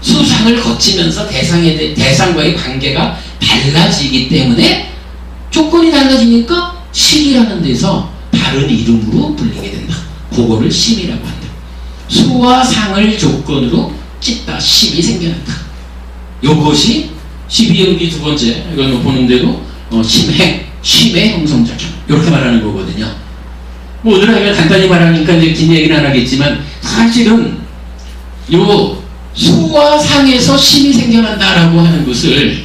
Speaker 2: 수상을 거치면서 대상과의 관계가 달라지기 때문에 조건이 달라지니까 식이라는 데서 다른 이름으로 불리게 된다. 그거를 심이라고 한다. 수와 상을 조건으로 찢다, 심이 생겨난다. 요것이 12연기 두 번째, 이걸 보는데도 심의 형성작용 이렇게 말하는 거거든요. 뭐 오늘 하면 간단히 말하니까 이제 긴 얘기는 안 하겠지만, 사실은 요 수와 상에서 심이 생겨난다라고 하는 것을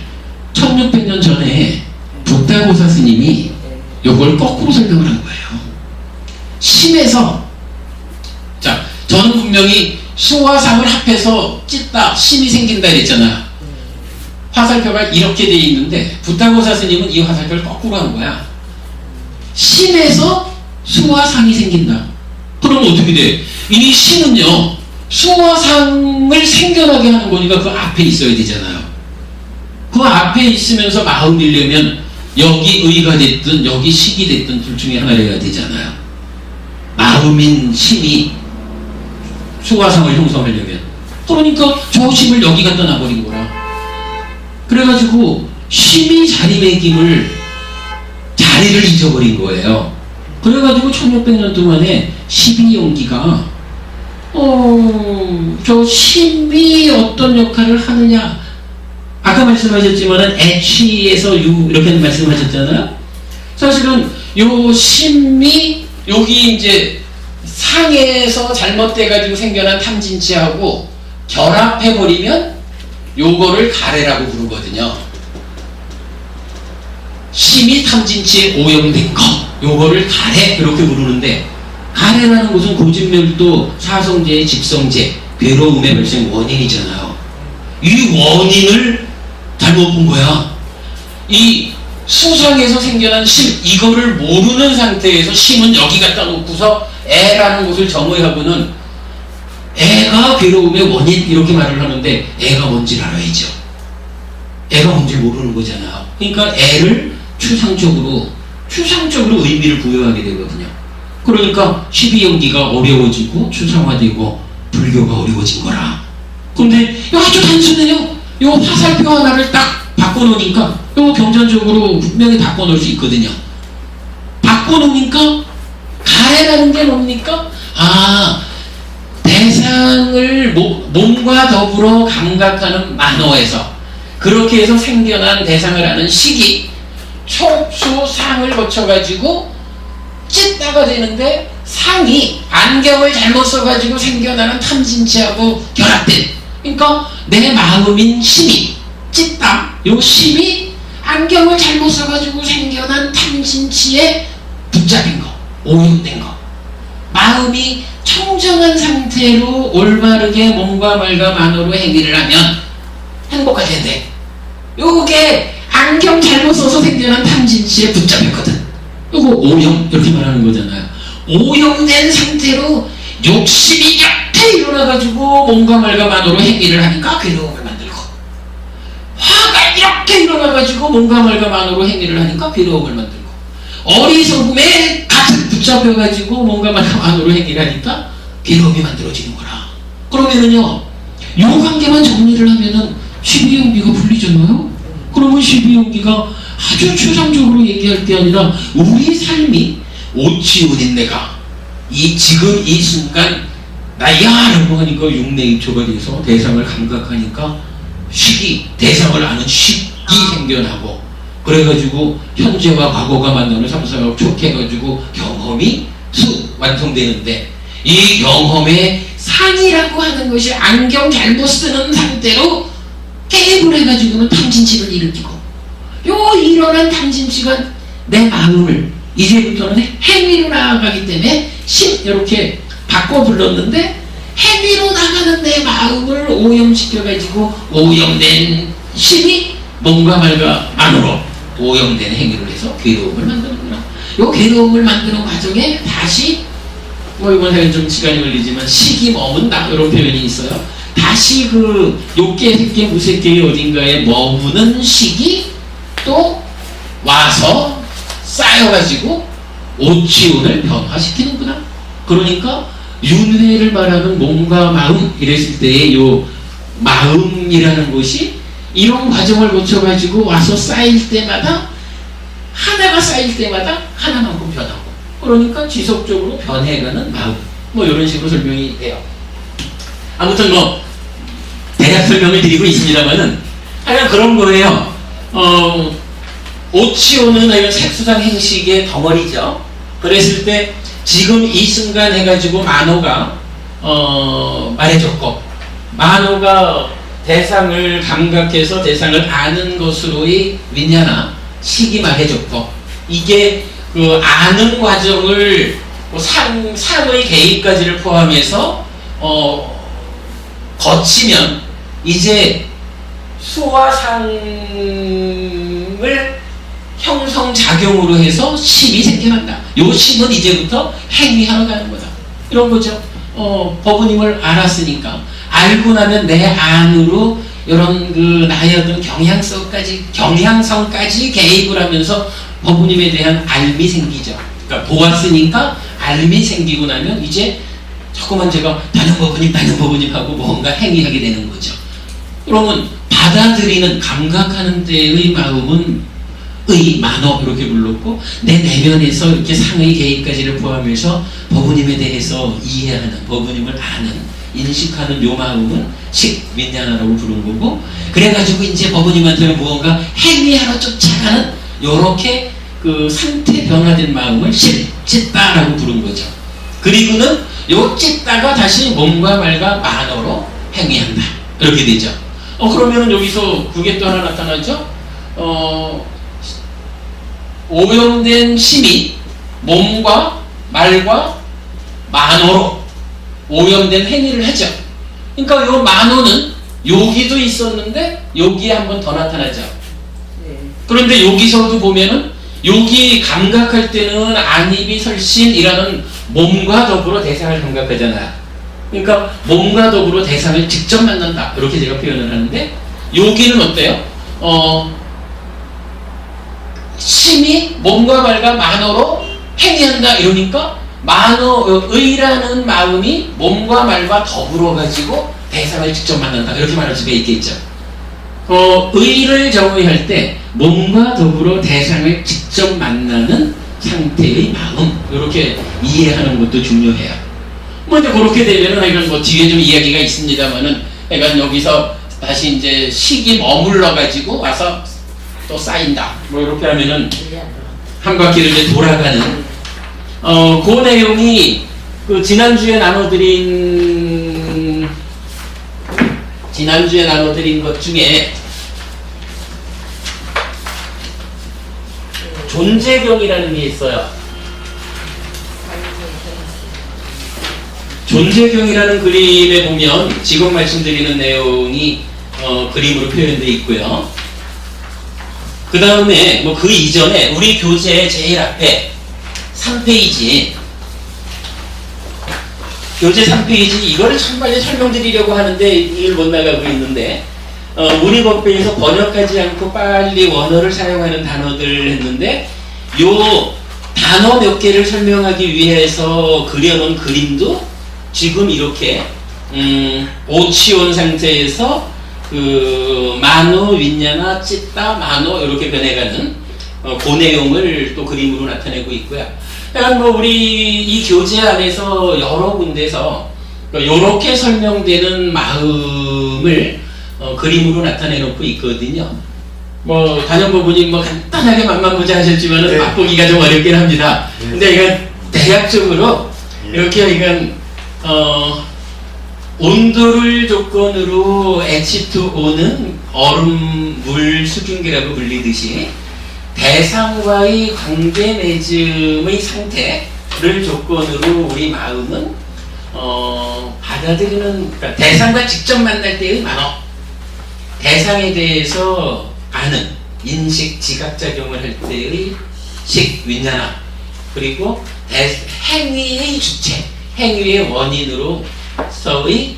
Speaker 2: 1600년 전에 부타고사 스님이 요걸 거꾸로 설명을 한 거예요. 심에서, 자, 저는 분명히 수와 상을 합해서 찢다, 심이 생긴다 이랬잖아요. 화살표가 이렇게 돼 있는데 부타고사 스님은 이 화살표를 거꾸로 한 거야. 심에서 수와 상이 생긴다. 그럼 어떻게 돼? 이 심은요, 수와 상을 생겨나게 하는 거니까 그 앞에 있어야 되잖아요. 그 앞에 있으면서 마음이려면 여기 의가 됐든 여기 식이 됐든 둘 중에 하나를 해야 되잖아요. 마음인 심이 수와 상을 형성하려면. 그러니까 저 심을 여기 갖다 놔버린 거라. 그래가지고 심이 자리를 잊어버린 거예요. 그래가지고 1600년 동안에 12용기가 저 심이 어떤 역할을 하느냐, 아까 말씀하셨지만은 애취에서 유 이렇게 말씀하셨잖아요. 사실은 요 심이 여기 이제 상에서 잘못돼가지고 생겨난 탐진치하고 결합해버리면 요거를 가래라고 부르거든요. 심이 탐진치에 오염된 거, 요거를 가래 그렇게 부르는데, 가래라는 것은 고진멸도, 사성제, 집성제, 괴로움의 발생 원인이잖아요. 이 원인을 잘못 본 거야. 이 수상에서 생겨난 심, 이거를 모르는 상태에서 심은 여기 갖다 놓고서 애라는 것을 정의하고는 애가 괴로움의 원인 이렇게 말을 하는데, 애가 뭔지를 알아야죠. 애가 뭔지 모르는 거잖아요. 그러니까 애를 추상적으로 의미를 부여하게 되거든요. 그러니까 12연기가 어려워지고 추상화되고 불교가 어려워진 거라. 근데 아주 단순해요. 요 화살표 하나를 딱 바꿔놓으니까 요 경전적으로 분명히 바꿔놓을 수 있거든요. 바꿔놓으니까 가래라는 게 뭡니까? 대상을 몸과 더불어 감각하는 만호에서, 그렇게 해서 생겨난 대상을 아는 식이 촉수상을 거쳐가지고 찢다가 되는데 상이 안경을 잘못 써가지고 생겨나는 탐진치하고 결합된, 그러니까 내 마음인 심이 찢다, 요 심이 안경을 잘못 써가지고 생겨난 탐진치에 붙잡힌 거, 오염된 거. 마음이 청정한 상태로 올바르게 몸과 말과 만으로 행위를 하면 행복할 텐데, 요게 안경 잘못 써서 생겨난 탐진치에 붙잡혔거든. 요거 오염, 이렇게 말하는 거잖아요. 오염된 상태로 욕심이 이렇게 일어나가지고 몸과 말과 만으로 행위를 하니까 괴로움을 만들고, 화가 이렇게 일어나가지고 몸과 말과 만으로 행위를 하니까 괴로움을 만들고, 어리석음에 가득 붙잡혀가지고 몸과 말과 만으로 행위를 하니까 괴로움이 만들어지는 거라. 그러면은요, 요 관계만 정리를 하면은 12연기가 풀리잖아요. 그러면 12연기가 아주 추상적으로 얘기할 게 아니라 우리 삶이 오치우린 내가 이 지금 이 순간 나야라고 하니까 육내입초가 돼서 대상을 감각하니까 식이, 대상을 아는 식이 생겨나고, 그래가지고 현재와 과거가 만나는 삼사가 촉해가지고 경험이 완성되는데, 이 경험의 상이라고 하는 것이 안경 잘못 쓰는 상태로 게임을 해가지고는 탐진치를 일으키고, 요 일어난 탐진치가 내 마음을 이제부터는 행위로 나아가기 때문에 이렇게 바꿔 불렀는데, 행위로 나가는 내 마음을 오염시켜가지고 오염된 심이 몸과 말과 안으로 오염된 행위를 해서 괴로움을 만드는구나. 요 괴로움을 만드는 과정에 다시 이번에 좀 시간이 걸리지만 식이 머문다, 이런 표현이 있어요. 다시 그 욕계, 색계, 무색계의 어딘가에 머무는 식이 또 와서 쌓여가지고 오치온을 변화시키는구나. 그러니까 윤회를 말하는 몸과 마음 이랬을 때의 요 마음이라는 것이 이런 과정을 거쳐가지고 와서 쌓일 때마다, 하나가 쌓일 때마다 하나만큼 변하고, 그러니까 지속적으로 변해가는 마음, 이런 식으로 설명이 돼요. 아무튼 대략 설명을 드리고 있습니다만은 하여간 그런 거예요. 오치오는 이런 색수상 행식의 덩어리죠. 그랬을 때 지금 이 순간 해가지고 만호가 말해줬고, 만호가 대상을 감각해서 대상을 아는 것으로의 윈냐나 식이 말해줬고, 이게 그 아는 과정을 상의 개입까지를 포함해서 거치면 이제 수와 상을 형성작용으로 해서 심이 생겨난다. 요 심은 이제부터 행위하러 가는 거다. 이런 거죠. 법부님을 알았으니까, 알고 나면 내 안으로 이런 그 나의 어떤 경향성까지 개입을 하면서 법부님에 대한 알미 생기죠. 그러니까 보았으니까 알미 생기고 나면 이제 자꾸만 제가 다른 법부님 하고 뭔가 행위하게 되는 거죠. 그러면 받아들이는, 감각하는 데의 마음은 만호 이렇게 불렀고, 내 내면에서 이렇게 상의 개입까지를 포함해서 법부님에 대해서 이해하는, 법부님을 아는, 인식하는 요 마음은 식윈냐나라고 부른 거고, 그래가지고 이제 법부님한테는 무언가 행위하러 쫓아가는 요렇게 그 상태 변화된 마음을 찢다라고 부른 거죠. 그리고는 요 찢다가 다시 몸과 말과 만호로 행위한다, 이렇게 되죠. 그러면 여기서 그게 또 하나 나타나죠. 오염된 심이 몸과 말과 만호로 오염된 행위를 하죠. 그러니까 요 만호는 여기도 있었는데 여기에 한 번 더 나타나죠. 그런데 여기서도 보면은 여기 감각할 때는 안입이 설신이라는 몸과 더불어 대상을 감각하잖아요. 그러니까 몸과 더불어 대상을 직접 만난다, 이렇게 제가 표현을 하는데, 여기는 어때요? 심이 몸과 말과 만호로 행위한다 이러니까 만호의라는 마음이 몸과 말과 더불어 가지고 대상을 직접 만난다, 이렇게 말할 수가 있겠죠. 의를 정의할 때 몸과 더불어 대상을 직접 만나는 상태의 마음, 이렇게 이해하는 것도 중요해요. 이제 그렇게 되면은 이건 뒤에 좀 이야기가 있습니다만은, 여기서 다시 이제 식이 머물러 가지고 와서 또 쌓인다. 뭐 이렇게 하면은 한 바퀴를 이제 돌아가는 그 내용이 그 지난주에 나눠드린 것 중에 존재경이라는 게 있어요. 존재경이라는 그림에 보면 지금 말씀드리는 내용이 그림으로 표현되어 있고요. 그 다음에 뭐 그 이전에 우리 교재 제일 앞에 3페이지 교재 3페이지 이거를 참 빨리 설명드리려고 하는데 이걸 못 나가고 있는데 우리법배에서 번역하지 않고 빨리 원어를 사용하는 단어들 했는데 요 단어 몇 개를 설명하기 위해서 그려놓은 그림도 지금 이렇게 오치온 상태에서 그 마노, 윈냐나, 찌따, 마노 이렇게 변해가는 그 내용을 또 그림으로 나타내고 있고요. 그러니까 뭐 우리 이 교재 안에서 여러 군데서 이렇게 설명되는 마음을 그림으로 나타내 놓고 있거든요. 뭐 단연부부님 뭐 간단하게 맛만 보자 하셨지만은
Speaker 1: 네.
Speaker 2: 맛보기가 좀 어렵긴 합니다.
Speaker 1: 네.
Speaker 2: 근데 이건 대략적으로 이렇게 이건 온도를 조건으로 H2O는 얼음 물 수증기라고 불리듯이 대상과의 관계 맺음의 상태를 조건으로 우리 마음은 받아들이는, 그러니까 대상과 직접 만날 때의 만어, 대상에 대해서 아는 인식 지각작용을 할 때의 식, 윈냐나, 그리고 행위의 주체, 행위의 원인으로서의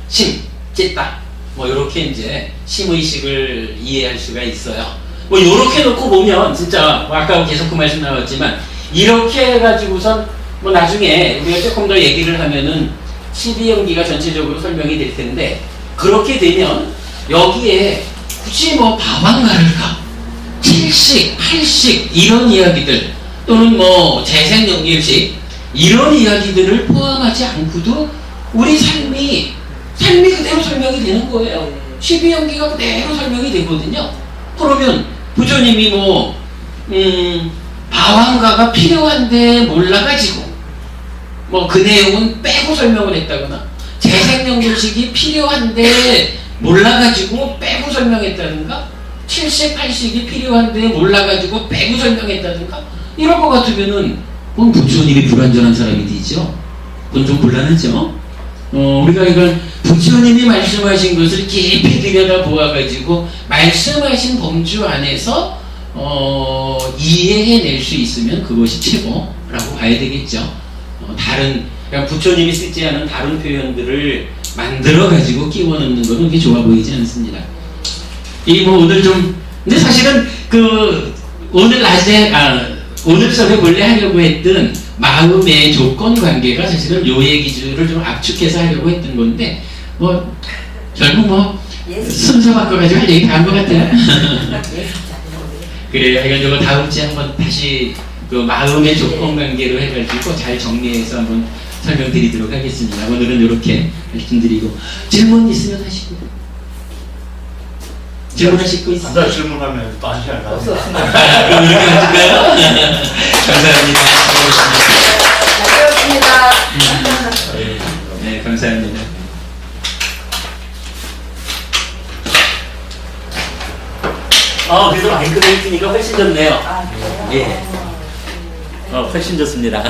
Speaker 2: 심, 찌따, 뭐 요렇게 이제 심의식을 이해할 수가 있어요. 뭐 요렇게 놓고 보면 진짜 뭐 아까 계속 그 말씀 나왔지만 이렇게 해가지고선 뭐 나중에 우리가 조금 더 얘기를 하면은 12연기가 전체적으로 설명이 될 텐데 그렇게 되면 여기에 굳이 뭐 바방가를까 7식, 8식 이런 이야기들 또는 뭐 재생연기식 이런 이야기들을 포함하지 않고도 우리 삶이 그대로 설명이 되는 거예요. 12연기가 그대로 설명이 되거든요. 그러면 부처님이 뭐 바왕가가 필요한데 몰라가지고 뭐 그 내용은 빼고 설명을 했다거나 재생연결식이 필요한데 몰라가지고 빼고 설명했다든가 7식, 8식이 필요한데 몰라가지고 빼고 설명했다든가 이럴 것 같으면은 그건 부처님이 불완전한 사람이 되죠. 그건 좀 곤란하죠. 우리가 이걸 부처님이 말씀하신 것을 깊이 들여다보아가지고 말씀하신 범주 안에서 이해해낼 수 있으면 그것이 최고라고 봐야 되겠죠. 그러니까 부처님이 쓰지 않은 다른 표현들을 만들어가지고 끼워 넣는 것은 그렇게 좋아 보이지 않습니다. 오늘 좀, 근데 사실은 오늘 낮에, 오늘 전에 원래 하려고 했던 마음의 조건 관계가 사실은 요 얘기들을 좀 압축해서 하려고 했던 건데, 뭐, 결국 뭐, 순서 바꿔가지고 할 얘기 다 한 것 같아요. 그래요. 해가지고 다음 주에 한번 다시 그 마음의 조건 관계로 해가지고 잘 정리해서 한번 설명드리도록 하겠습니다. 오늘은 이렇게 말씀드리고, 질문 있으면 하시고. 질문하실 거 있어요?
Speaker 1: 나 질문하면 또 1시간 가요.
Speaker 2: 그럼 이렇게 하실까요? 감사합니다.
Speaker 6: 잘 배웠습니다.
Speaker 2: 네, 감사합니다. 그래도 마이크가 있으니까 훨씬 좋네요.
Speaker 6: 아, 그래요?
Speaker 2: 예. 훨씬 좋습니다.